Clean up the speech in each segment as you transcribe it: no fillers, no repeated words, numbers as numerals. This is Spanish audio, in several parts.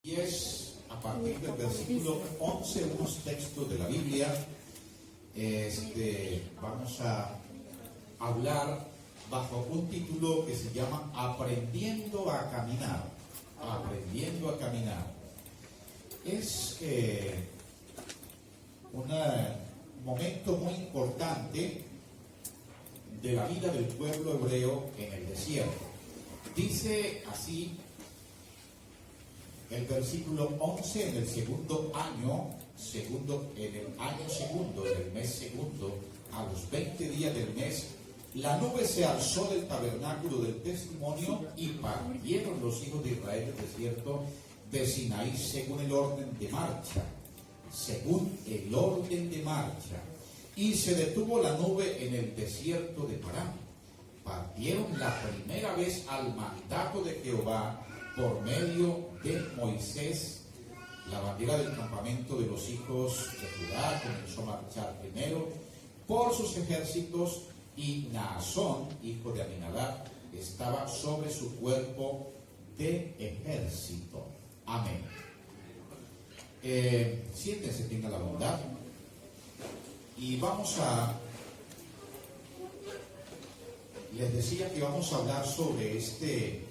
Y es a partir del versículo 11, unos textos de la Biblia. Vamos a hablar bajo un título que se llama Aprendiendo a Caminar. Aprendiendo a Caminar. Es un momento muy importante de la vida del pueblo hebreo en el desierto. Dice así el versículo 11: en el segundo año, en el mes segundo, a los 20 días del mes, la nube se alzó del tabernáculo del testimonio y partieron los hijos de Israel del desierto de Sinaí según el orden de marcha. Y se detuvo la nube en el desierto de Parán. Partieron la primera vez al mandato de Jehová por medio de Moisés. La bandera del campamento de los hijos de Judá comenzó a marchar primero por sus ejércitos, y Naasón, hijo de Aminadab, estaba sobre su cuerpo de ejército. Amén. Siéntense, tengan la bondad. Y les decía que vamos a hablar sobre este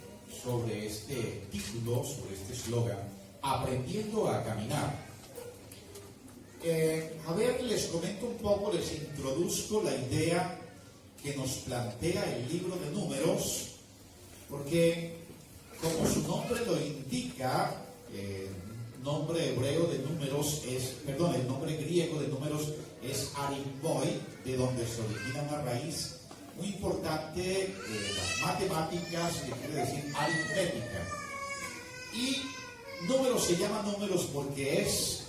título, sobre este eslogan, Aprendiendo a Caminar. Les comento un poco, les introduzco la idea que nos plantea el libro de Números, porque como su nombre lo indica, el nombre griego de Números es Arimboi, de donde se origina una raíz muy importante, las matemáticas, que quiere decir aritmética. Y Números se llama Números porque es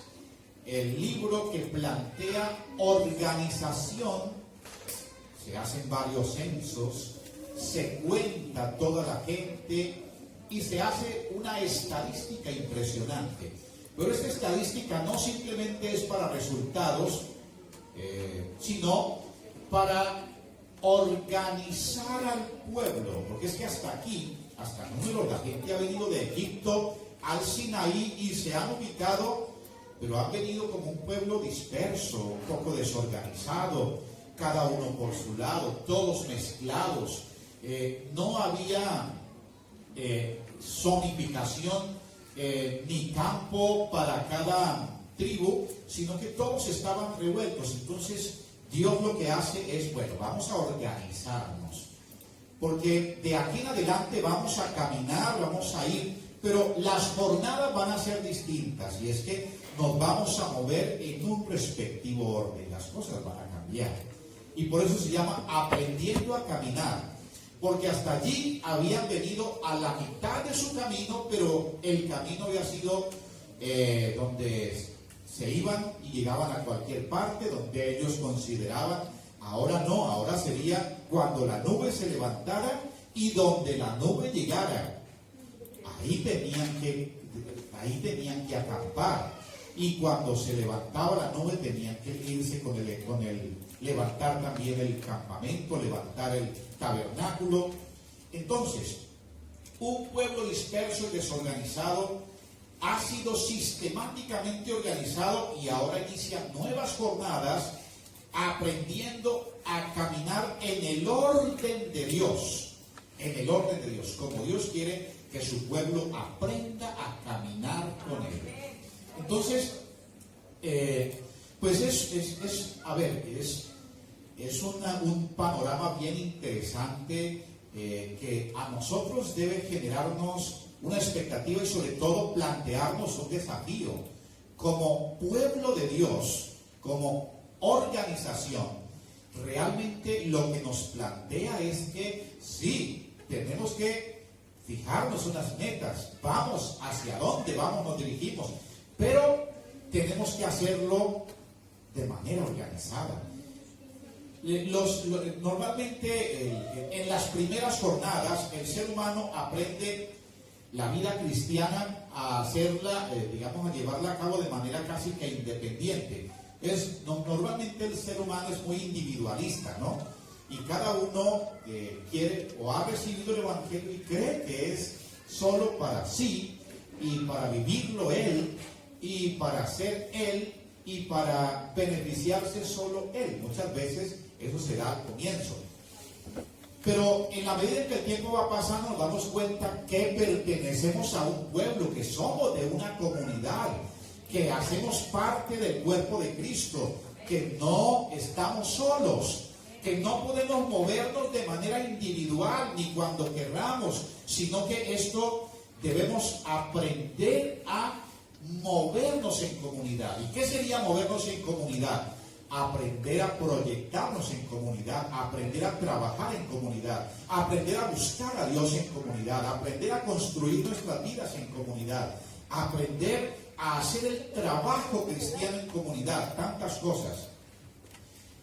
el libro que plantea organización. Se hacen varios censos, se cuenta toda la gente y se hace una estadística impresionante. Pero esta estadística no simplemente es para resultados, sino para organizar al pueblo, porque es que hasta Números, la gente ha venido de Egipto al Sinaí y se han ubicado, pero han venido como un pueblo disperso, un poco desorganizado, cada uno por su lado, todos mezclados. No había zonificación ni campo para cada tribu, sino que todos estaban revueltos. Entonces Dios lo que hace es, vamos a organizarnos, porque de aquí en adelante vamos a caminar, vamos a ir, pero las jornadas van a ser distintas, y es que nos vamos a mover en un respectivo orden, las cosas van a cambiar. Y por eso se llama Aprendiendo a Caminar, porque hasta allí habían venido a la mitad de su camino, pero el camino había sido donde se iban y llegaban a cualquier parte donde ellos consideraban. Ahora no, ahora sería cuando la nube se levantara y donde la nube llegara. Ahí tenían que acampar. Y cuando se levantaba la nube tenían que irse con el levantar también el campamento, levantar el tabernáculo. Entonces, un pueblo disperso y desorganizado ha sido sistemáticamente organizado y ahora inicia nuevas jornadas aprendiendo a caminar en el orden de Dios, como Dios quiere que su pueblo aprenda a caminar con Él. Entonces, es un panorama bien interesante que a nosotros debe generarnos una expectativa y sobre todo plantearnos un desafío. Como pueblo de Dios, como organización, realmente lo que nos plantea es que sí, tenemos que fijarnos unas metas, vamos hacia dónde vamos, nos dirigimos, pero tenemos que hacerlo de manera organizada. Normalmente en las primeras jornadas el ser humano aprende la vida cristiana a hacerla, a llevarla a cabo de manera casi que independiente. Normalmente el ser humano es muy individualista, ¿no? Y cada uno quiere o ha recibido el Evangelio y cree que es solo para sí, y para vivirlo Él, y para ser Él, y para beneficiarse solo Él. Muchas veces eso se da al comienzo. Pero en la medida en que el tiempo va pasando, nos damos cuenta que pertenecemos a un pueblo, que somos de una comunidad, que hacemos parte del cuerpo de Cristo, que no estamos solos, que no podemos movernos de manera individual ni cuando querramos, sino que esto debemos aprender a movernos en comunidad. ¿Y qué sería movernos en comunidad? Aprender a proyectarnos en comunidad, aprender a trabajar en comunidad, aprender a buscar a Dios en comunidad, aprender a construir nuestras vidas en comunidad, aprender a hacer el trabajo cristiano en comunidad, tantas cosas.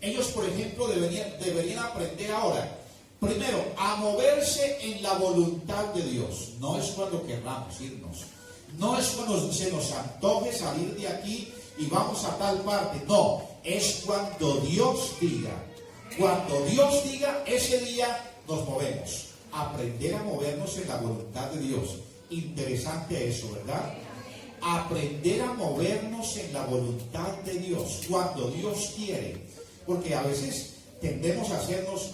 Ellos, por ejemplo, deberían aprender ahora, primero, a moverse en la voluntad de Dios. No es cuando querramos irnos, no es cuando se nos antoje salir de aquí y vamos a tal parte, no, es cuando Dios diga. Cuando Dios diga, ese día nos movemos. Aprender a movernos en la voluntad de Dios. Interesante eso, ¿verdad? Aprender a movernos en la voluntad de Dios, cuando Dios quiere. Porque a veces tendemos a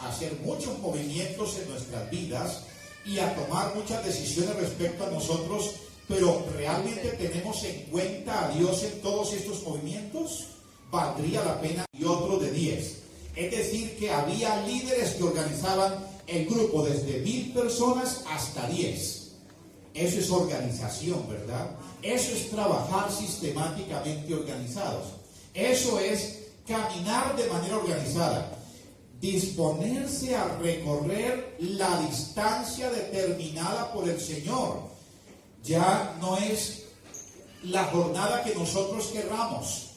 hacer muchos movimientos en nuestras vidas y a tomar muchas decisiones respecto a nosotros, pero ¿realmente tenemos en cuenta a Dios en todos estos movimientos? Valdría la pena. Y otro de 10. Es decir, que había líderes que organizaban el grupo desde 1000 personas hasta 10. Eso es organización, ¿verdad? Eso es trabajar sistemáticamente organizados. Eso es caminar de manera organizada. Disponerse a recorrer la distancia determinada por el Señor. Ya no es la jornada que nosotros querramos.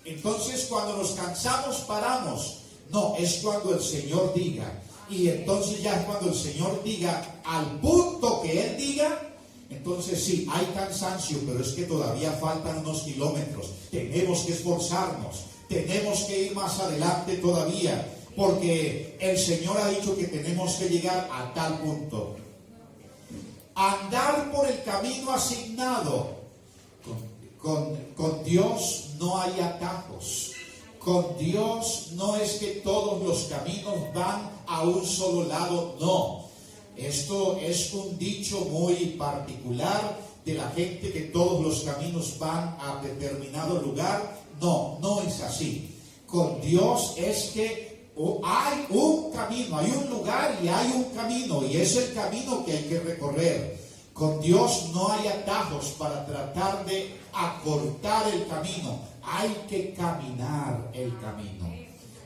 Entonces, cuando nos cansamos, paramos. No, es cuando el Señor diga. Y entonces ya es cuando el Señor diga, al punto que Él diga, entonces sí, hay cansancio, pero es que todavía faltan unos kilómetros. Tenemos que esforzarnos, tenemos que ir más adelante todavía, porque el Señor ha dicho que tenemos que llegar a tal punto. Andar por el camino asignado. Con Dios no hay atajos. Con Dios no es que todos los caminos van a un solo lado, no. Esto es un dicho muy particular de la gente, que todos los caminos van a determinado lugar. No, no es así. Con Dios es que hay un camino, hay un lugar y hay un camino, y es el camino que hay que recorrer. Con Dios no hay atajos para tratar de acortar el camino. Hay que caminar el camino.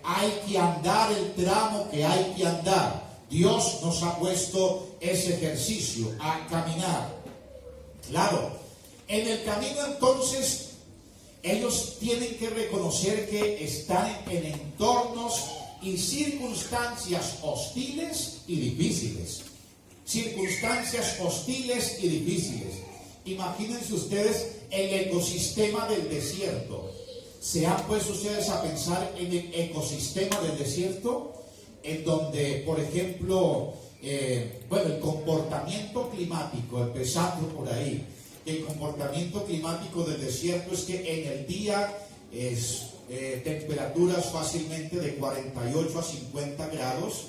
Hay que andar el tramo que hay que andar. Dios nos ha puesto ese ejercicio, a caminar. Claro, en el camino entonces ellos tienen que reconocer que están en entornos y circunstancias hostiles y difíciles. Circunstancias hostiles y difíciles. Imagínense ustedes el ecosistema del desierto. ¿Se han puesto ustedes a pensar en el ecosistema del desierto? En donde, por ejemplo, el comportamiento climático, empezando por ahí, el comportamiento climático del desierto es que en el día es temperaturas fácilmente de 48 a 50 grados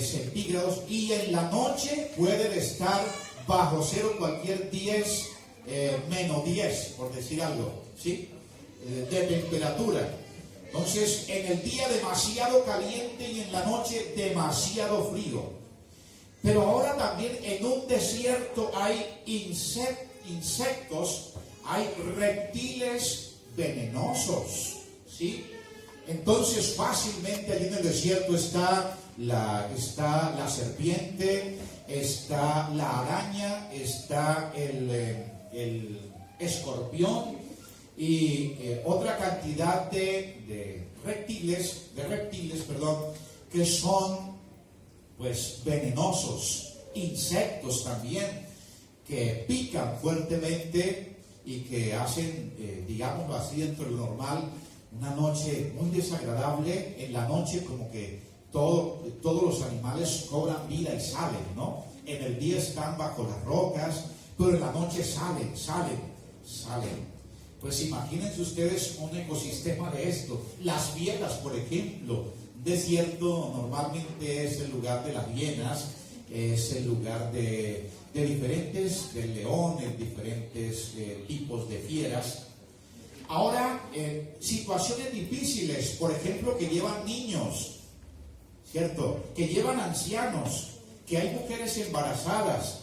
centígrados, y en la noche pueden estar bajo cero cualquier 10, menos 10, por decir algo, ¿sí? De temperatura. Entonces, en el día demasiado caliente y en la noche demasiado frío. Pero ahora también en un desierto hay insectos, hay reptiles venenosos, ¿sí? Entonces, fácilmente allí en el desierto está la serpiente, está la araña, está el escorpión y otra cantidad de reptiles, que son pues venenosos, insectos también, que pican fuertemente y que hacen, digámoslo así, dentro de lo normal, una noche muy desagradable. En la noche como que todos los animales cobran vida y salen, ¿no? En el día están bajo las rocas, pero en la noche salen. Pues imagínense ustedes un ecosistema de esto. Las fieras, por ejemplo. Desierto normalmente es el lugar de las hienas, es el lugar de diferentes, de leones, diferentes tipos de fieras. Ahora, situaciones difíciles, por ejemplo, que llevan niños, ¿cierto? Que llevan ancianos, que hay mujeres embarazadas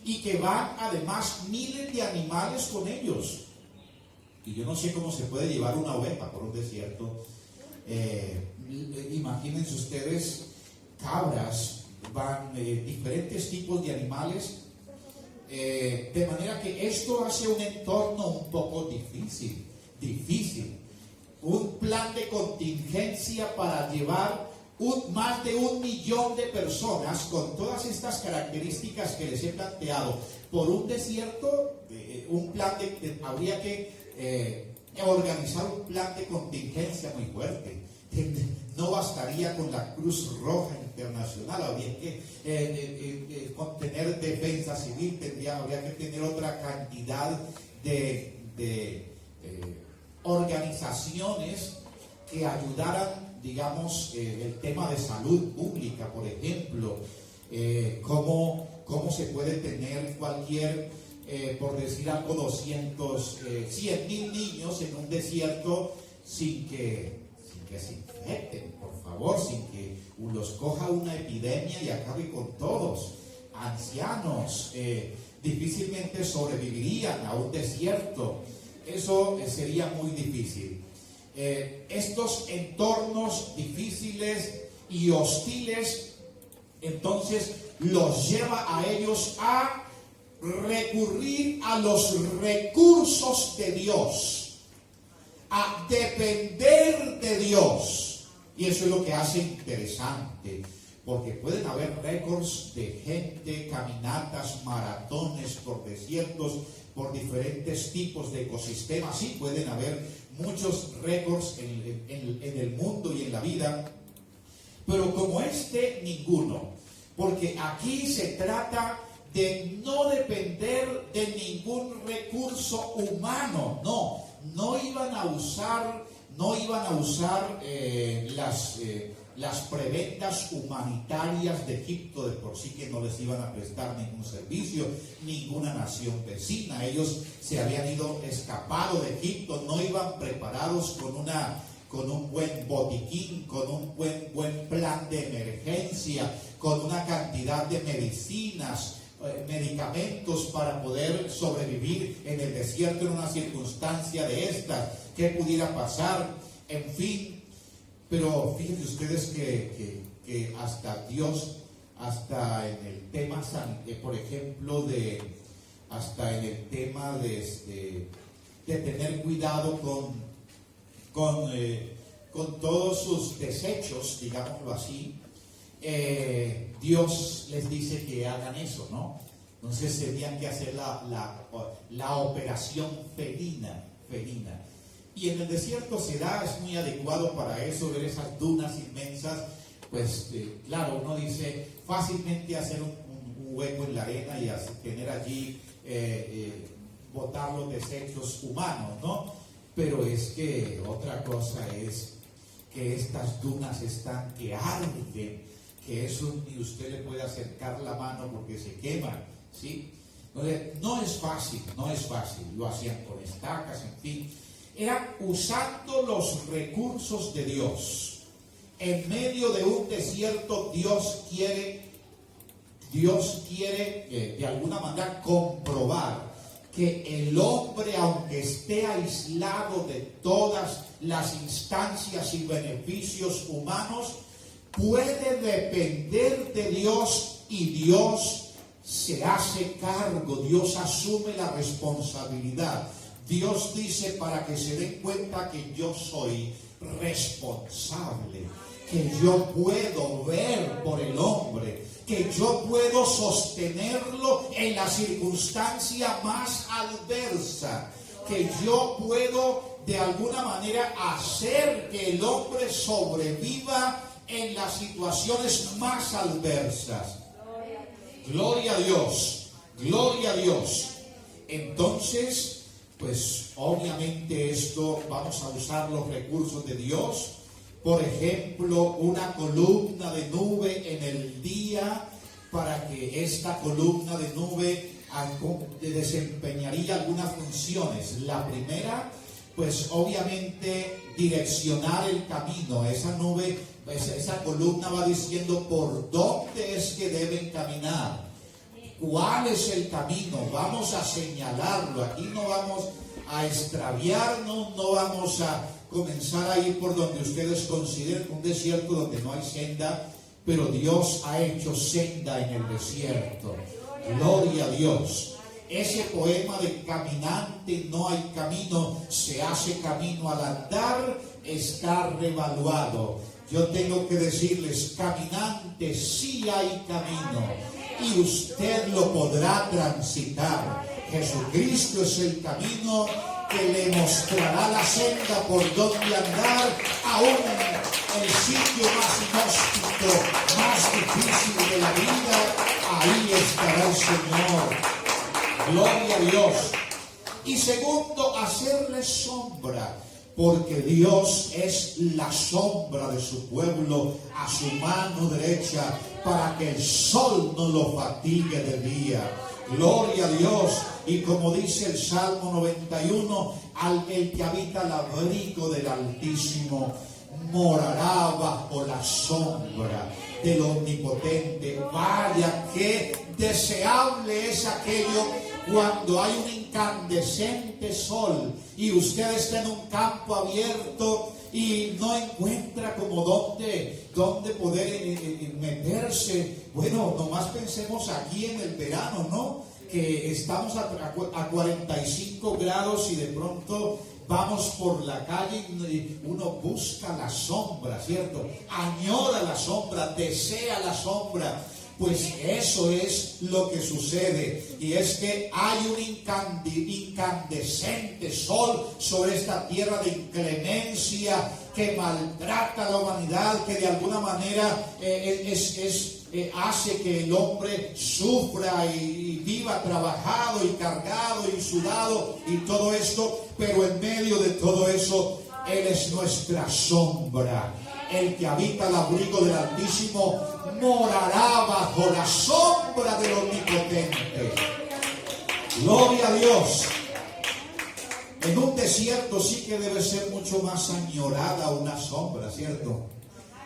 y que van además miles de animales con ellos. Y yo no sé cómo se puede llevar una oveja por un desierto. Imagínense ustedes, cabras, van diferentes tipos de animales, de manera que esto hace un entorno un poco difícil. Un plan de contingencia para llevar más de 1 millón de personas con todas estas características que les he planteado por un desierto. Habría que organizar un plan de contingencia muy fuerte. No bastaría con la Cruz Roja Internacional, habría que tener defensa civil, habría que tener otra cantidad de organizaciones que ayudaran, digamos, el tema de salud pública, por ejemplo, cómo se puede tener cualquier, por decir algo, 100,000 niños en un desierto sin que se infecten, por favor, sin que los coja una epidemia y acabe con todos. Ancianos difícilmente sobrevivirían a un desierto. Eso sería muy difícil. Estos entornos difíciles y hostiles, entonces los lleva a ellos a recurrir a los recursos de Dios, a depender de Dios. Y eso es lo que hace interesante, porque pueden haber récords de gente, caminatas, maratones por desiertos, por diferentes tipos de ecosistemas. Sí, pueden haber muchos récords en el mundo y en la vida, pero como ninguno, porque aquí se trata de no depender de ningún recurso humano. No iban a usar las prebendas humanitarias de Egipto, de por sí que no les iban a prestar ningún servicio, ninguna nación vecina. Ellos se habían escapado de Egipto, no iban preparados con un buen botiquín, con un buen plan de emergencia, con una cantidad de medicamentos para poder sobrevivir en el desierto en una circunstancia de esta. ¿Qué pudiera pasar? En fin. Pero fíjense ustedes que hasta Dios, hasta en el tema, por ejemplo, hasta en el tema de tener cuidado con todos sus desechos, digámoslo así, Dios les dice que hagan eso, ¿no? Entonces tenían que hacer la operación felina. Y en el desierto es muy adecuado para eso, ver esas dunas inmensas. Pues claro, uno dice fácilmente hacer un hueco en la arena y tener allí botar los desechos humanos, ¿no? Pero es que otra cosa es que estas dunas están que arden, que eso ni usted le puede acercar la mano porque se queman, ¿sí? Entonces, no es fácil, lo hacían con estacas, en fin. Era usando los recursos de Dios. En medio de un desierto, Dios quiere de alguna manera comprobar que el hombre, aunque esté aislado de todas las instancias y beneficios humanos, puede depender de Dios, y Dios se hace cargo, Dios asume la responsabilidad. Dios dice, para que se den cuenta que yo soy responsable, que yo puedo ver por el hombre, que yo puedo sostenerlo en la circunstancia más adversa, que yo puedo de alguna manera hacer que el hombre sobreviva en las situaciones más adversas. Gloria a Dios, gloria a Dios. Entonces, pues obviamente esto vamos a usar los recursos de Dios. Por ejemplo, una columna de nube en el día, para que esta columna de nube desempeñaría algunas funciones. La primera, pues obviamente direccionar el camino. Esa nube, esa columna va diciendo por dónde es que deben caminar, cuál es el camino, vamos a señalarlo. Aquí no vamos a extraviarnos, no vamos a comenzar a ir por donde ustedes consideren un desierto donde no hay senda, pero Dios ha hecho senda en el desierto. Gloria a Dios. Ese poema de caminante no hay camino, se hace camino al andar, está revaluado. Yo tengo que decirles, caminante, sí hay camino y usted lo podrá transitar. Jesucristo es el camino que le mostrará la senda por donde andar, aún en el sitio más inhóspito, más difícil de la vida. Ahí estará el Señor. Gloria a Dios. Y segundo, hacerle sombra, porque Dios es la sombra de su pueblo a su mano derecha, para que el sol no lo fatigue de día. Gloria a Dios. Y como dice el Salmo 91, el que habita al abrigo del Altísimo morará bajo la sombra del Omnipotente. Vaya, qué deseable es aquello cuando hay un incandescente sol y usted está en un campo abierto y no encuentra como dónde poder meterse. Bueno, nomás pensemos aquí en el verano, ¿no? Que estamos a 45 grados y de pronto vamos por la calle y uno busca la sombra, ¿cierto? Añora la sombra, desea la sombra. Pues eso es lo que sucede, y es que hay un incandescente sol sobre esta tierra de inclemencia que maltrata a la humanidad, que de alguna manera hace que el hombre sufra y viva trabajado y cargado y sudado y todo esto, pero en medio de todo eso, Él es nuestra sombra. El que habita al abrigo del Altísimo morará bajo la sombra del Omnipotente. Gloria a Dios. En un desierto sí que debe ser mucho más añorada una sombra, ¿cierto?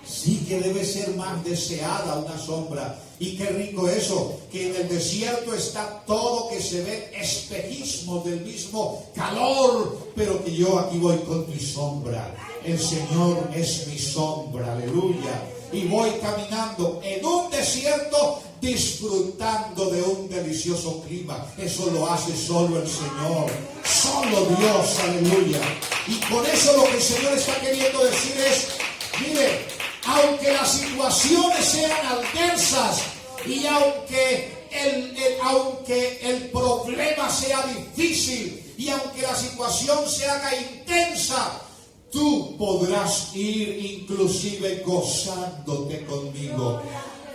Sí que debe ser más deseada una sombra. Y qué rico eso, que en el desierto está todo, que se ven espejismos del mismo calor, pero que yo aquí voy con mi sombra. El Señor es mi sombra, aleluya. Y voy caminando en un desierto disfrutando de un delicioso clima. Eso lo hace solo el Señor, solo Dios, aleluya. Y con eso lo que el Señor está queriendo decir es, mire, aunque las situaciones sean adversas y aunque el problema sea difícil y aunque la situación se haga intensa, tú podrás ir inclusive gozándote conmigo.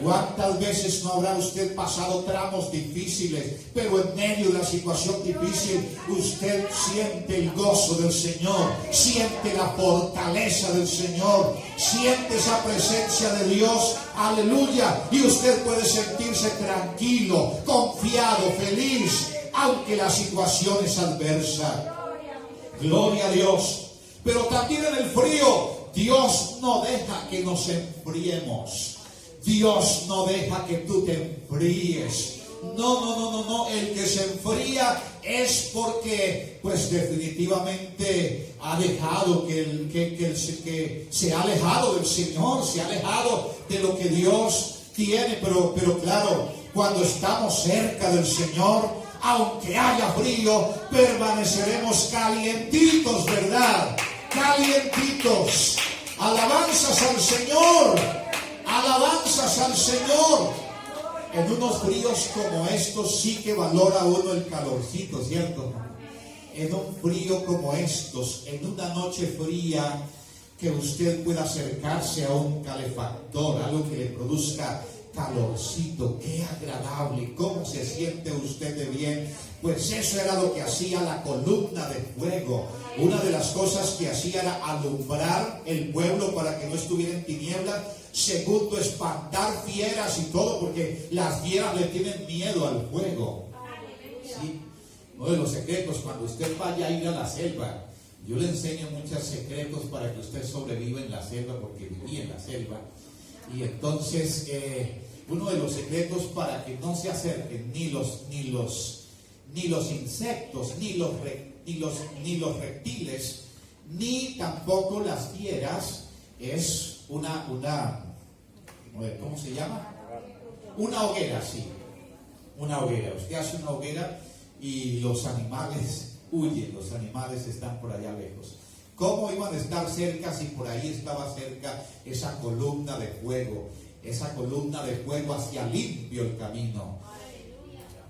¿Cuántas veces no habrá usted pasado tramos difíciles, pero en medio de la situación difícil usted siente el gozo del Señor, siente la fortaleza del Señor, siente esa presencia de Dios, aleluya, y usted puede sentirse tranquilo, confiado, feliz, aunque la situación es adversa. Gloria a Dios. Pero también en el frío, Dios no deja que nos enfriemos. Dios no deja que tú te enfríes. No. El que se enfría es porque, pues definitivamente ha dejado que se ha alejado del Señor, se ha alejado de lo que Dios tiene. Pero claro, cuando estamos cerca del Señor, aunque haya frío, permaneceremos calientitos, ¿verdad? Calientitos. Alabanzas al Señor. Alabanzas al Señor. En unos fríos como estos sí que valora uno el calorcito, ¿cierto? En un frío como estos, en una noche fría, que usted pueda acercarse a un calefactor, algo que le produzca calorcito, qué agradable, cómo se siente usted de bien. Pues eso era lo que hacía la columna de fuego. Una de las cosas que hacía era alumbrar el pueblo para que no estuviera en tinieblas. Segundo, espantar fieras y todo, porque las fieras le tienen miedo al fuego. Sí. Uno de los secretos, cuando usted vaya a ir a la selva, yo le enseño muchos secretos para que usted sobreviva en la selva, porque viví en la selva. Y entonces, uno de los secretos para que no se acerquen ni los insectos, ni los reptiles, ni tampoco las fieras, es una ¿cómo se llama? Una hoguera, sí. Una hoguera. Usted hace una hoguera y los animales huyen, los animales están por allá lejos. ¿Cómo iban a estar cerca si por ahí estaba cerca esa columna de fuego? Esa columna de fuego hacía limpio el camino.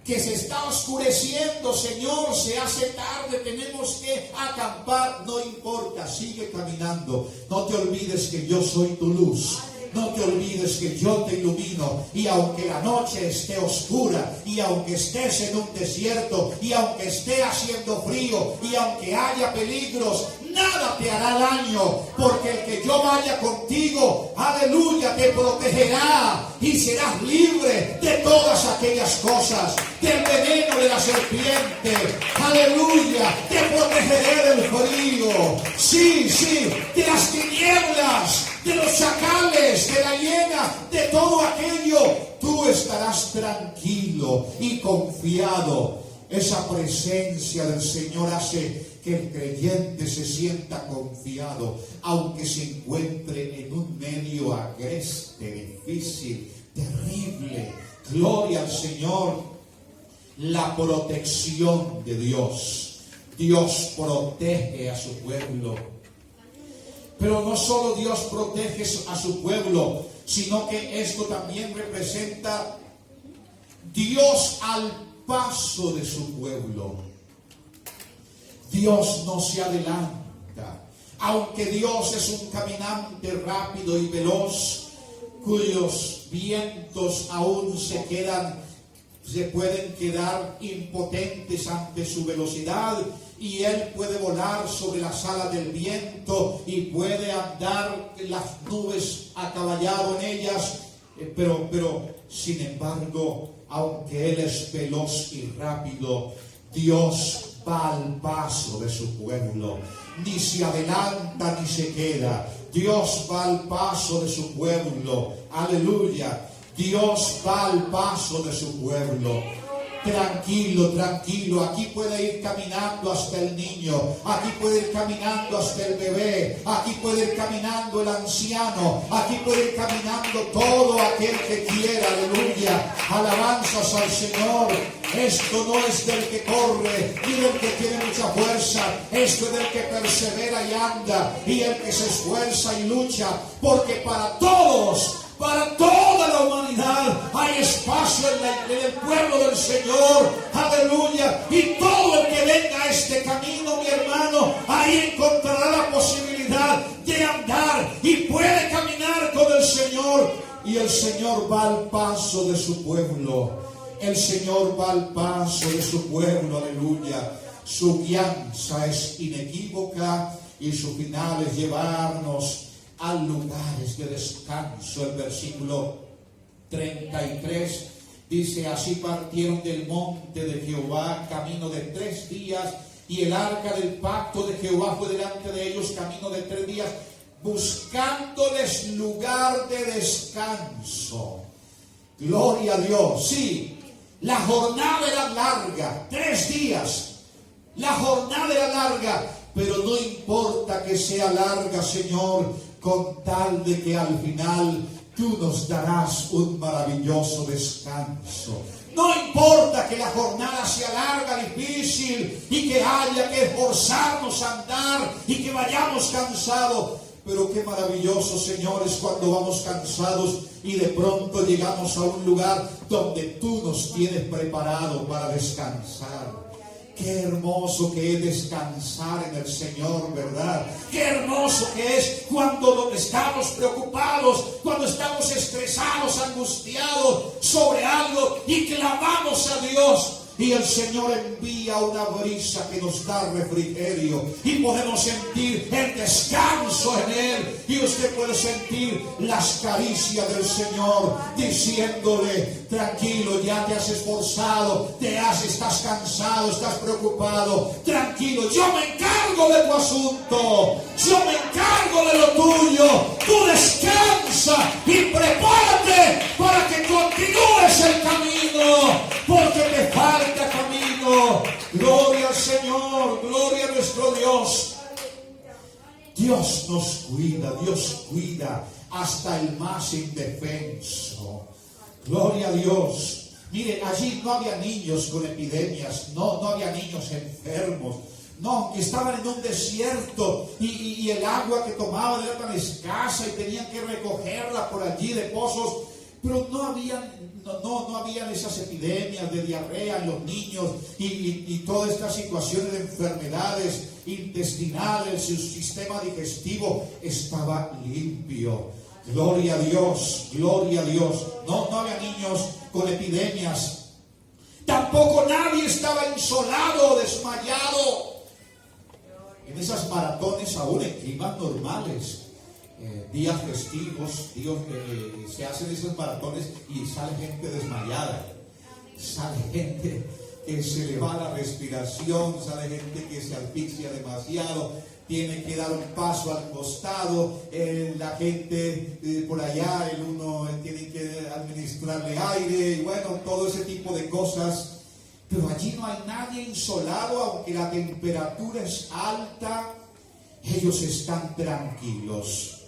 Que se está oscureciendo, Señor, se hace tarde, tenemos que acampar. No importa, sigue caminando. No te olvides que yo soy tu luz. No te olvides que yo te ilumino. Y aunque la noche esté oscura, y aunque estés en un desierto, y aunque esté haciendo frío, y aunque haya peligros, nada te hará daño, porque el que yo vaya contigo, aleluya, te protegerá y serás libre de todas aquellas cosas, del veneno de la serpiente, aleluya, te protegeré del frío, sí, de las tinieblas, de los chacales, de la hiena, de todo aquello. Tú estarás tranquilo y confiado. Esa presencia del Señor hace que el creyente se sienta confiado, aunque se encuentre en un medio agreste, difícil, terrible. Gloria al Señor. La protección de Dios. Dios protege a su pueblo. Pero no solo Dios protege a su pueblo, sino que esto también representa Dios al paso de su pueblo. Dios no se adelanta, aunque Dios es un caminante rápido y veloz, cuyos vientos aún se pueden quedar impotentes ante su velocidad, y Él puede volar sobre las alas del viento y puede andar las nubes acaballado en ellas, pero sin embargo, aunque Él es veloz y rápido, Dios va al paso de su pueblo, ni se adelanta ni se queda. Dios va al paso de su pueblo, aleluya. Dios va al paso de su pueblo. Tranquilo, aquí puede ir caminando hasta el niño, aquí puede ir caminando hasta el bebé, aquí puede ir caminando el anciano, aquí puede ir caminando todo aquel que quiera, aleluya. Alabanzas al Señor. Esto no es del que corre ni del que tiene mucha fuerza, esto es del que persevera y anda, y el que se esfuerza y lucha, porque para todos, para toda la humanidad hay espacio en el pueblo del Señor, aleluya. Y todo el que venga a este camino, mi hermano, ahí encontrará la posibilidad de andar y puede caminar con el Señor. Y el Señor va al paso de su pueblo. El Señor va al paso de su pueblo, aleluya. Su guianza es inequívoca y su final es llevarnos a lugares de descanso. El versículo 33 dice: así partieron del monte de Jehová camino de 3 días, y el arca del pacto de Jehová fue delante de ellos camino de 3 días, buscándoles lugar de descanso. Gloria a Dios. Sí, la jornada era larga, 3 días. La jornada era larga, pero no importa que sea larga, Señor, con tal de que al final tú nos darás un maravilloso descanso. No importa que la jornada sea larga, difícil, y que haya que esforzarnos a andar y que vayamos cansados. Pero qué maravilloso, Señor, es cuando vamos cansados y de pronto llegamos a un lugar donde tú nos tienes preparado para descansar. Qué hermoso que es descansar en el Señor, ¿verdad? Qué hermoso que es cuando estamos preocupados, cuando estamos estresados, angustiados sobre algo y clamamos a Dios. Y el Señor envía una brisa que nos da refrigerio y podemos sentir el descanso en Él. Y usted puede sentir las caricias del Señor diciéndole: tranquilo, ya te has esforzado, estás cansado, estás preocupado. Tranquilo, yo me encargo de tu asunto, yo me encargo de lo tuyo. Tú descansa y prepárate para que continúes el camino, porque te falta camino. Gloria al Señor, gloria a nuestro Dios. Dios nos cuida, Dios cuida hasta el más indefenso. Gloria a Dios. Mire, allí no había niños con epidemias, no había niños enfermos. No, que estaban en un desierto y el agua que tomaban era tan escasa y tenían que recogerla por allí de pozos. Pero no habían esas epidemias de diarrea en los niños y todas estas situaciones de enfermedades intestinales. Su sistema digestivo estaba limpio. Gloria a Dios, gloria a Dios. No había niños con epidemias. Tampoco nadie estaba insolado o desmayado. En esas maratones, aún en climas normales, días festivos, se hacen esos maratones y sale gente desmayada, sale gente que se le va la respiración, sale gente que se asfixia demasiado, tiene que dar un paso al costado, la gente por allá, uno tiene que administrarle aire, y bueno, todo ese tipo de cosas. Pero allí no hay nadie insolado, aunque la temperatura es alta, ellos están tranquilos.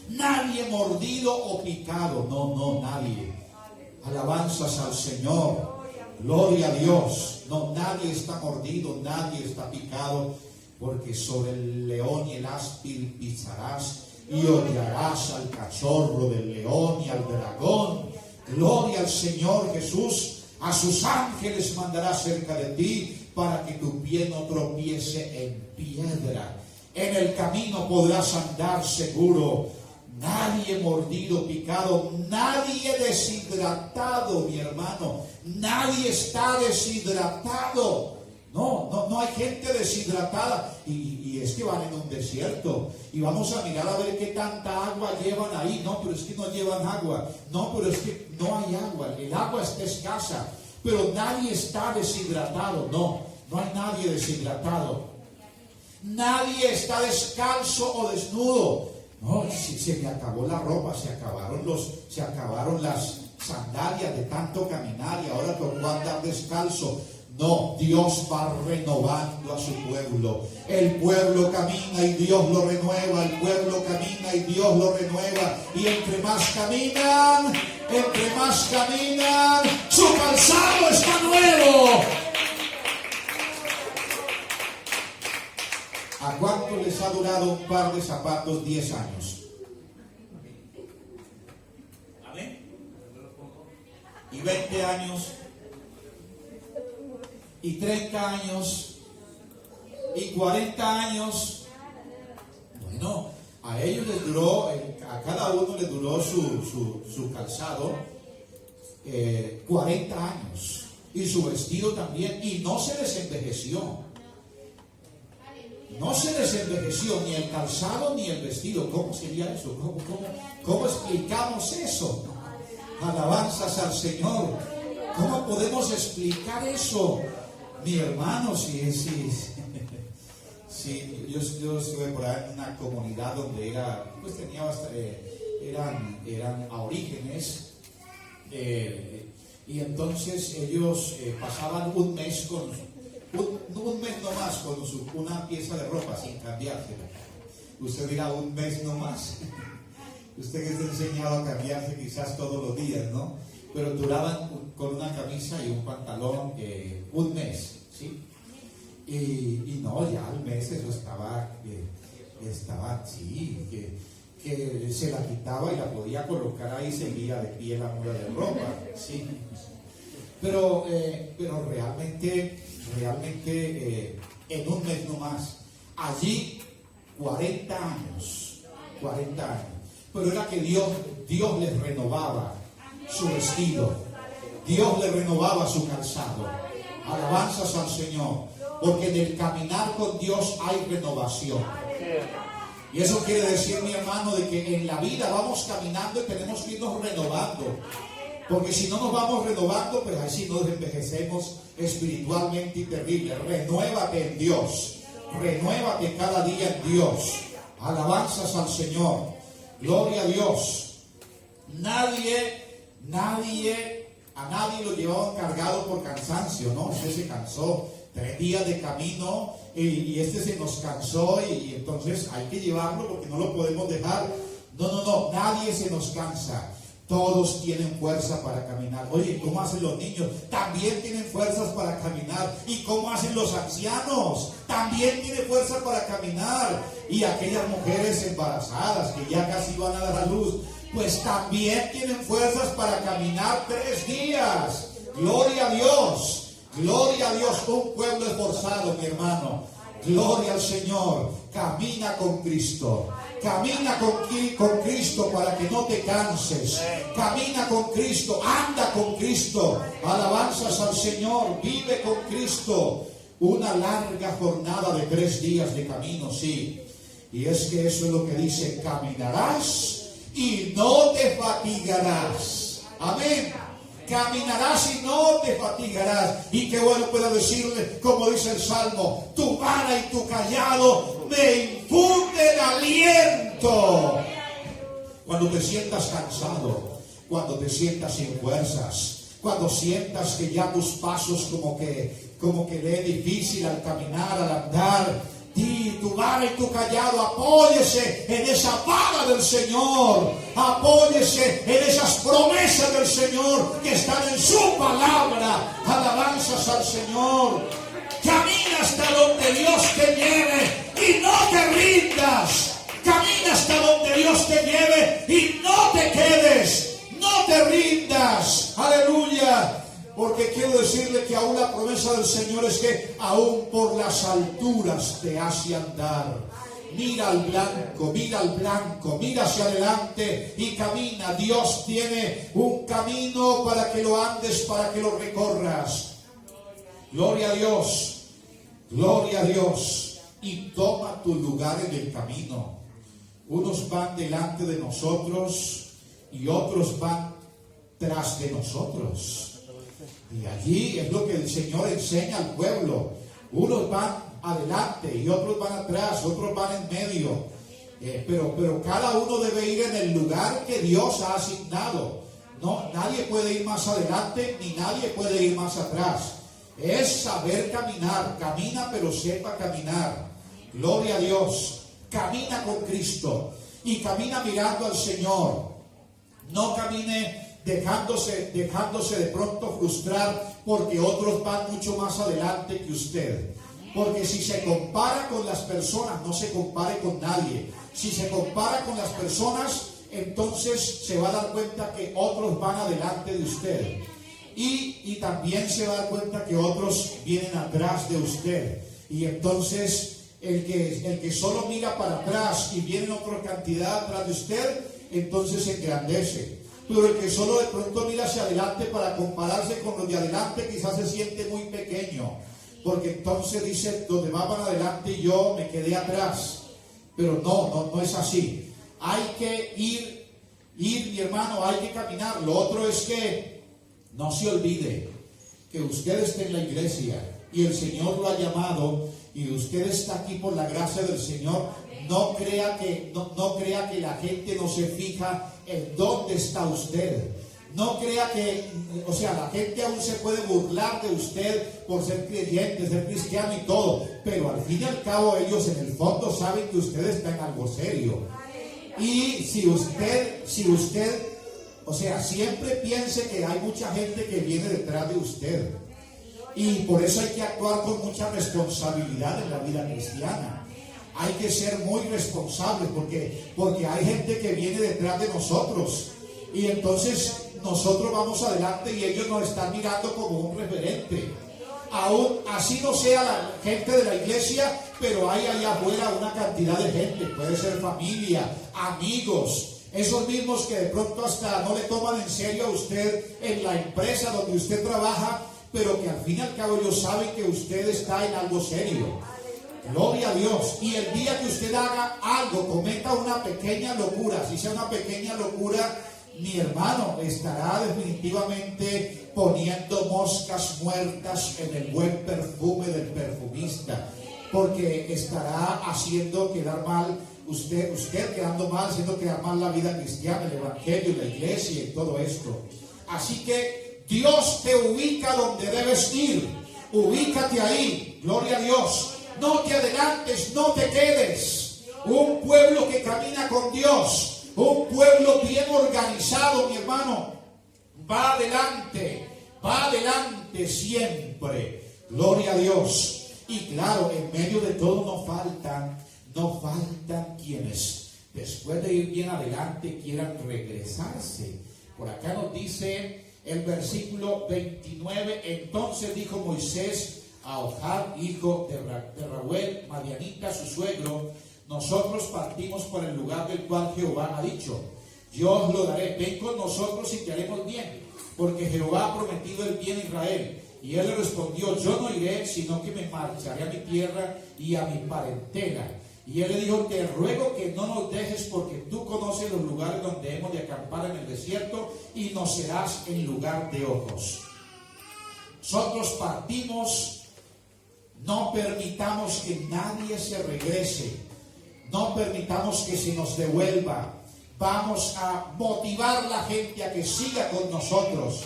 Nadie mordido o picado, no, nadie. Alabanzas al Señor, gloria a Dios. No, nadie está mordido, nadie está picado, porque sobre el león y el áspid pisarás y hollarás al cachorro del león y al dragón. Gloria al Señor Jesús. A sus ángeles mandará cerca de ti para que tu pie no tropiece en piedra. En el camino podrás andar seguro. Nadie mordido, picado, nadie deshidratado, mi hermano. Nadie está deshidratado. No hay gente deshidratada. Y es que van en un desierto. Y vamos a mirar a ver qué tanta agua llevan ahí. No, pero es que no llevan agua. No, pero es que no hay agua. El agua está escasa. Pero nadie está deshidratado. No hay nadie deshidratado. Nadie está descalzo o desnudo. No, se me acabó la ropa, se acabaron las sandalias de tanto caminar y ahora tocó andar descalzo. No, Dios va renovando a su pueblo. El pueblo camina y Dios lo renueva. El pueblo camina y Dios lo renueva. Y entre más caminan, su calzado está nuevo. ¿A cuánto les ha durado un par de zapatos 10 años? ¿Amén? Y 20 años, y 30 años, y 40 años. Bueno, a ellos les duró, a cada uno les duró su calzado 40 años. Y su vestido también, y no se les envejeció. No se les envejeció ni el calzado ni el vestido. ¿Cómo sería eso? ¿Cómo explicamos eso? Alabanzas al Señor. ¿Cómo podemos explicar eso? Mi hermano, sí. Yo estuve por ahí en una comunidad donde eran aborígenes. Y entonces ellos pasaban un mes nomás con una pieza de ropa sin cambiársela. Usted dirá, un mes nomás. Usted que está enseñado a cambiarse quizás todos los días, ¿no? Pero duraban con una camisa y un pantalón un mes, ¿sí? Y no, ya al mes eso estaba así, que se la quitaba y la podía colocar ahí y seguía de pie la muda de ropa, ¿sí? Pero realmente realmente en un mes no más. Allí 40 años, 40 años. Pero era que Dios les renovaba su vestido, Dios les renovaba su calzado. Alabanzas al Señor, porque en el caminar con Dios hay renovación. Y eso quiere decir, mi hermano, de que en la vida vamos caminando y tenemos que irnos renovando. Porque si no nos vamos renovando, pues así nos envejecemos espiritualmente y terrible. Renuévate en Dios. Renuévate cada día en Dios. Alabanzas al Señor. Gloria a Dios. A nadie lo llevaban cargado por cansancio, ¿no? Este se cansó 3 días de camino y este se nos cansó y entonces hay que llevarlo porque no lo podemos dejar. No, nadie se nos cansa. Todos tienen fuerza para caminar. Oye, ¿cómo hacen los niños? También tienen fuerzas para caminar. ¿Y cómo hacen los ancianos? También tienen fuerza para caminar. Y aquellas mujeres embarazadas que ya casi van a dar a luz, pues también tienen fuerzas para caminar 3 días. Gloria a Dios. Gloria a Dios. Un pueblo esforzado, mi hermano. Gloria al Señor. Camina con Cristo. Camina con Cristo para que no te canses. Camina con Cristo. Anda con Cristo. Alabanzas al Señor. Vive con Cristo. Una larga jornada de 3 días de camino, sí. Y es que eso es lo que dice: caminarás y no te fatigarás. Amén. Caminarás y no te fatigarás. Y qué bueno puedo decirle, como dice el Salmo: tu vara y tu callado me infunden aliento. Cuando te sientas cansado, cuando te sientas sin fuerzas, cuando sientas que ya tus pasos como que le es difícil al caminar, al andar, y tu vara y tu callado, apóyese en esa vara del Señor, apóyese en esas promesas del Señor que están en su palabra. Alabanzas al Señor. Camina hasta donde Dios te lleve y no te rindas. Camina hasta donde Dios te lleve y no te quedes, no te rindas. Aleluya. Porque quiero decirle que aún la promesa del Señor es que aún por las alturas te hace andar. Mira al blanco, mira hacia adelante y camina. Dios tiene un camino para que lo andes, para que lo recorras. Gloria a Dios, gloria a Dios. Y toma tu lugar en el camino. Unos van delante de nosotros y otros van tras de nosotros. Y allí es lo que el Señor enseña al pueblo. Unos van adelante y otros van atrás, otros van en medio. Pero cada uno debe ir en el lugar que Dios ha asignado. No, nadie puede ir más adelante ni nadie puede ir más atrás. Es saber caminar. Camina, pero sepa caminar. Gloria a Dios. Camina con Cristo y camina mirando al Señor. No camine dejándose de pronto frustrar porque otros van mucho más adelante que usted. Porque si se compara con las personas, no se compare con nadie. Si se compara con las personas, entonces se va a dar cuenta que otros van adelante de usted. Y también se va a dar cuenta que otros vienen atrás de usted. Y entonces el que solo mira para atrás y viene otra cantidad atrás de usted, entonces se engrandece. Pero el que solo de pronto mira hacia adelante para compararse con los de adelante, quizás se siente muy pequeño, porque entonces dice: los demás van adelante y yo me quedé atrás. Pero no es así. Hay que ir mi hermano, hay que caminar. Lo otro es que no se olvide que usted está en la iglesia y el Señor lo ha llamado y usted está aquí por la gracia del Señor. No crea que la gente no se fija en dónde está usted. No crea que, la gente aún se puede burlar de usted por ser creyente, ser cristiano y todo, pero al fin y al cabo ellos en el fondo saben que usted está en algo serio. Y si usted, siempre piense que hay mucha gente que viene detrás de usted. Y por eso hay que actuar con mucha responsabilidad en la vida cristiana. Hay que ser muy responsables porque hay gente que viene detrás de nosotros y entonces nosotros vamos adelante y ellos nos están mirando como un referente. aún así no sea la gente de la iglesia, pero hay allá afuera una cantidad de gente, puede ser familia, amigos, esos mismos que de pronto hasta no le toman en serio a usted en la empresa donde usted trabaja, pero que al fin y al cabo ellos saben que usted está en algo serio. Gloria a Dios. Y el día que usted haga algo, cometa una pequeña locura, si sea una pequeña locura, mi hermano estará definitivamente poniendo moscas muertas en el buen perfume del perfumista, porque estará haciendo quedar mal usted quedando mal, haciendo quedar mal la vida cristiana, el evangelio, la iglesia y todo esto. Así que Dios te ubica donde debes ir. Ubícate ahí. Gloria a Dios. No te adelantes, no te quedes. Un pueblo que camina con Dios, un pueblo bien organizado, mi hermano, va adelante siempre. Gloria a Dios. Y claro, en medio de todo no faltan quienes después de ir bien adelante quieran regresarse. Por acá nos dice el versículo 29, entonces dijo Moisés a Ohad, hijo de Reuel, madianita, su suegro, nosotros partimos por el lugar del cual Jehová ha dicho, yo os lo daré, ven con nosotros y te haremos bien, porque Jehová ha prometido el bien a Israel. Y él le respondió, yo no iré, sino que me marcharé a mi tierra y a mi parentela. Y él le dijo, te ruego que no nos dejes, porque tú conoces los lugares donde hemos de acampar en el desierto, y nos serás en lugar de ojos. Nosotros partimos, no permitamos que nadie se regrese, no permitamos que se nos devuelva. Vamos a motivar a la gente a que siga con nosotros.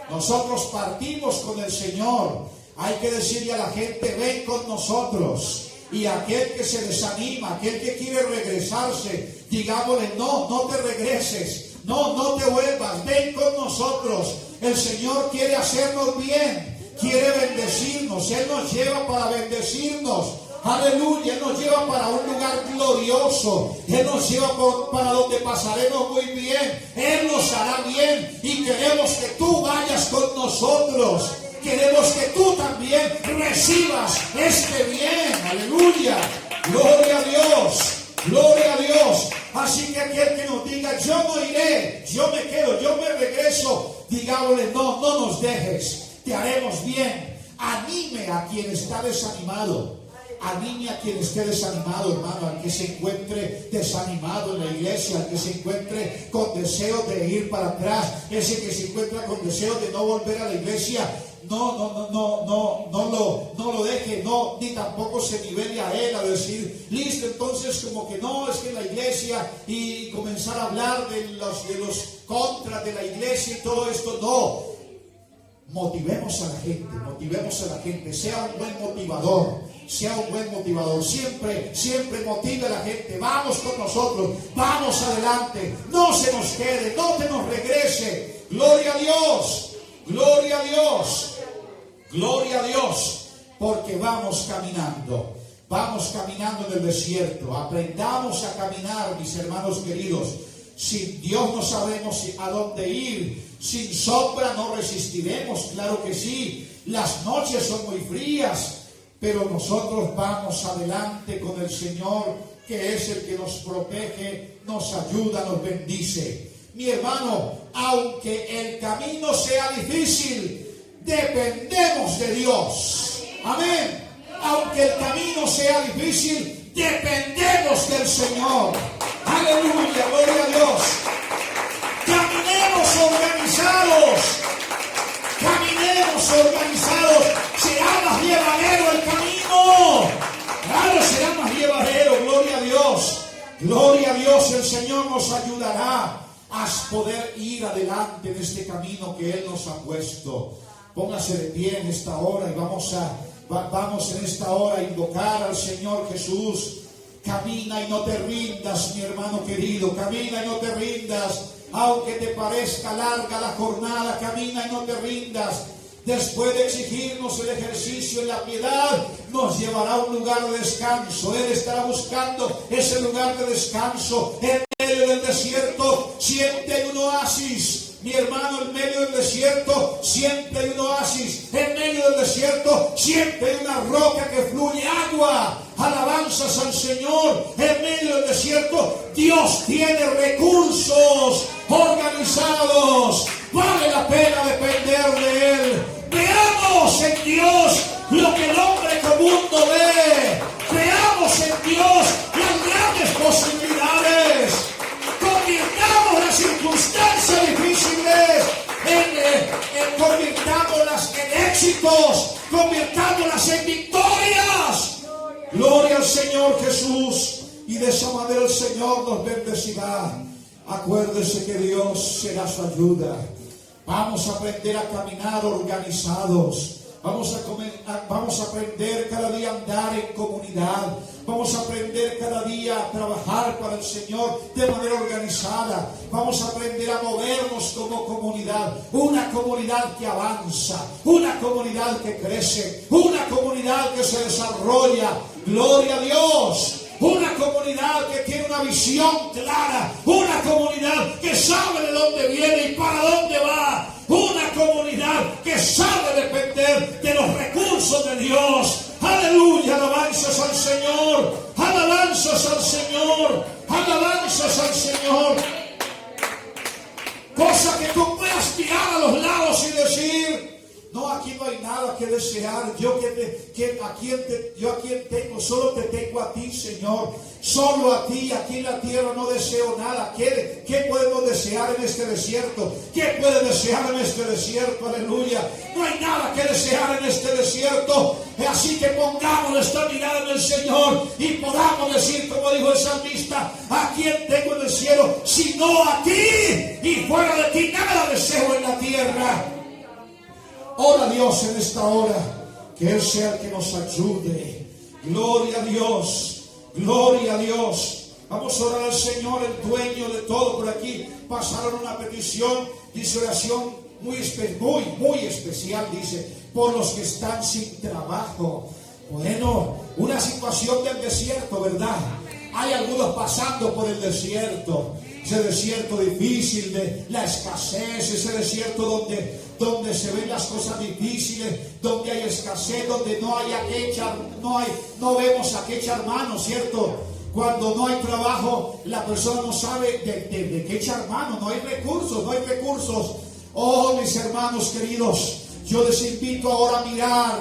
Nosotros partimos con el Señor. Hay que decirle a la gente, ven con nosotros. Y aquel que se desanima, aquel que quiere regresarse, digámosle, no te regreses, no te vuelvas, ven con nosotros. El Señor quiere hacernos bien, quiere bendecirnos, Él nos lleva para bendecirnos. Aleluya, Él nos lleva para un lugar glorioso, Él nos lleva para donde pasaremos muy bien, Él nos hará bien y queremos que tú vayas con nosotros. Queremos que tú también recibas este bien. Aleluya. Gloria a Dios. Gloria a Dios. Así que aquel que nos diga, yo no iré, yo me quedo, yo me regreso, digámosle, no nos dejes, te haremos bien. Anime a quien está desanimado. Anime a quien esté desanimado, hermano, al que se encuentre desanimado en la iglesia, al que se encuentre con deseo de ir para atrás, ese que se encuentra con deseo de no volver a la iglesia. No lo deje, ni tampoco se nivele a él a decir, listo, entonces como que no, es que la iglesia, y comenzar a hablar de los contras de la iglesia y todo esto, no. Motivemos a la gente, sea un buen motivador, siempre motive a la gente, vamos con nosotros, vamos adelante, no se nos quede, no te nos regrese, gloria a Dios, gloria a Dios. Gloria a Dios, porque vamos caminando en el desierto. Aprendamos a caminar, mis hermanos queridos. Sin Dios no sabemos a dónde ir. Sin sombra no resistiremos, claro que sí. Las noches son muy frías, pero nosotros vamos adelante con el Señor, que es el que nos protege, nos ayuda, nos bendice. Mi hermano, aunque el camino sea difícil, dependemos de Dios. Amén. Aunque el camino sea difícil, dependemos del Señor. Aleluya, gloria a Dios. Caminemos organizados. Será más llevadero el camino. Claro, será más llevadero. Gloria a Dios. Gloria a Dios. El Señor nos ayudará a poder ir adelante en este camino que Él nos ha puesto. Póngase de pie en esta hora y vamos en esta hora a invocar al Señor Jesús. Camina y no te rindas, mi hermano querido. Camina y no te rindas. Aunque te parezca larga la jornada, camina y no te rindas. Después de exigirnos el ejercicio en la piedad, nos llevará a un lugar de descanso. Él estará buscando ese lugar de descanso en medio del desierto. Siente un oasis. Mi hermano, en medio del desierto siempre hay un oasis. En medio del desierto siempre hay una roca que fluye agua. Alabanzas al Señor. En medio del desierto Dios tiene recursos organizados. Vale la pena depender de Él. Veamos en Dios lo que el hombre común no ve. Veamos en Dios las grandes posibilidades. Convirtamos las circunstancias difíciles convirtámoslas en éxitos, convirtámoslas en victorias. Gloria al Señor Jesús. Y de esa manera el Señor nos bendecirá. Acuérdese que Dios será su ayuda. Vamos a aprender a caminar organizados. Vamos a aprender cada día a andar en comunidad. Vamos a aprender cada día a trabajar para el Señor de manera organizada. Vamos a aprender a movernos como comunidad. Una comunidad que avanza. Una comunidad que crece. Una comunidad que se desarrolla. Gloria a Dios. Una comunidad que tiene una visión clara. Una comunidad que sabe de dónde viene y para dónde va. Una comunidad que sabe depender de los recursos de Dios. Aleluya, alabanzas al Señor. Alabanzas al Señor. Alabanzas al Señor. Cosa que tú puedas mirar a los lados y decir: no, aquí no hay nada que desear. Yo a quien tengo, solo te tengo a ti, Señor. Solo a ti, aquí en la tierra no deseo nada. ¿Qué podemos desear en este desierto? ¿Qué puede desear en este desierto? Aleluya. No hay nada que desear en este desierto. Así que pongamos nuestra mirada en el Señor y podamos decir, como dijo el salmista: ¿a quién tengo en el cielo sino a ti? Y fuera de ti nada deseo en la tierra. Ora a Dios en esta hora, que Él sea el que nos ayude. Gloria a Dios, gloria a Dios. Vamos a orar al Señor, el dueño de todo. Por aquí pasaron una petición, dice oración muy especial, dice, por los que están sin trabajo. Bueno, una situación del desierto, ¿verdad? Hay algunos pasando por el desierto. Ese desierto difícil de la escasez, ese desierto donde se ven las cosas difíciles, donde hay escasez, donde no vemos a qué echar mano, ¿cierto? Cuando no hay trabajo, la persona no sabe de qué echar mano, no hay recursos. Oh, mis hermanos queridos, yo les invito ahora a mirar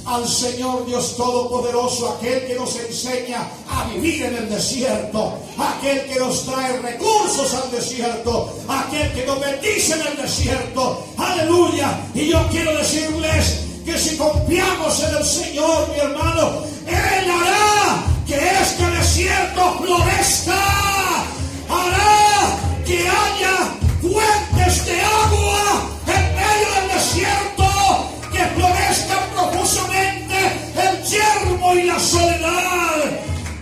al Señor Dios Todopoderoso, aquel que nos enseña a vivir en el desierto, aquel que nos trae recursos al desierto, aquel que nos bendice en el desierto. Aleluya. Y yo quiero decirles que si confiamos en el Señor, mi hermano, Él hará que este desierto florezca, hará que haya fuentes de agua en medio del desierto, que florezcan profusamente el yermo y la soledad.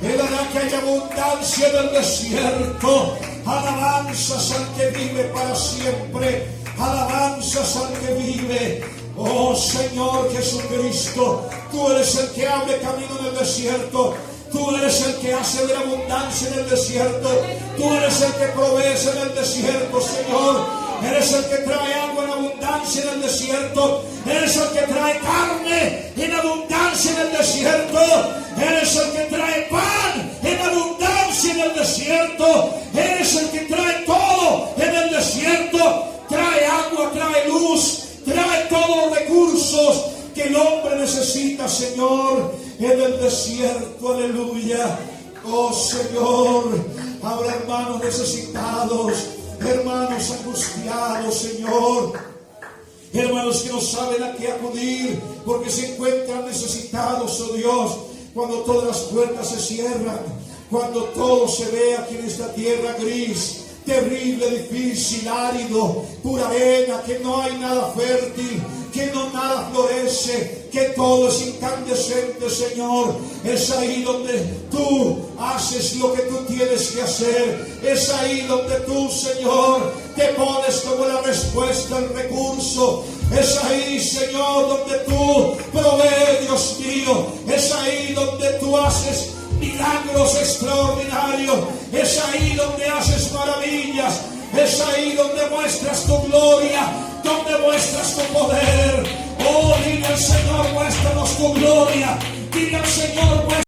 Él hará que haya abundancia en el desierto. Alabanzas al que vive para siempre. Alabanzas al que vive. Oh Señor Jesucristo, tú eres el que abre camino en el desierto. Tú eres el que hace ver abundancia en el desierto. Tú eres el que provees en el desierto, Señor. Eres el que trae agua en abundancia en el desierto. Eres el que trae carne en abundancia en el desierto. Eres el que trae pan en abundancia en el desierto. Eres el que trae todo en el desierto. Trae agua, trae luz, trae todos los recursos que el hombre necesita, Señor, en el desierto. Aleluya. Oh Señor, habrá hermanos necesitados, hermanos angustiados, Señor, hermanos que no saben a qué acudir porque se encuentran necesitados, oh Dios. Cuando todas las puertas se cierran, cuando todo se ve aquí en esta tierra gris, terrible, difícil, árido, pura arena, que no hay nada fértil, que no nada florece, que todo es incandescente, Señor. Es ahí donde tú haces lo que tú tienes que hacer. Es ahí donde tú, Señor, te pones como la respuesta, el recurso. Es ahí, Señor, donde tú provees, Dios mío. Es ahí donde tú haces milagros extraordinarios. Es ahí donde haces maravillas. Es ahí donde muestras tu gloria. gloria, donde muestras tu poder. Oh, dile al Señor, muéstranos tu gloria. Dile al Señor,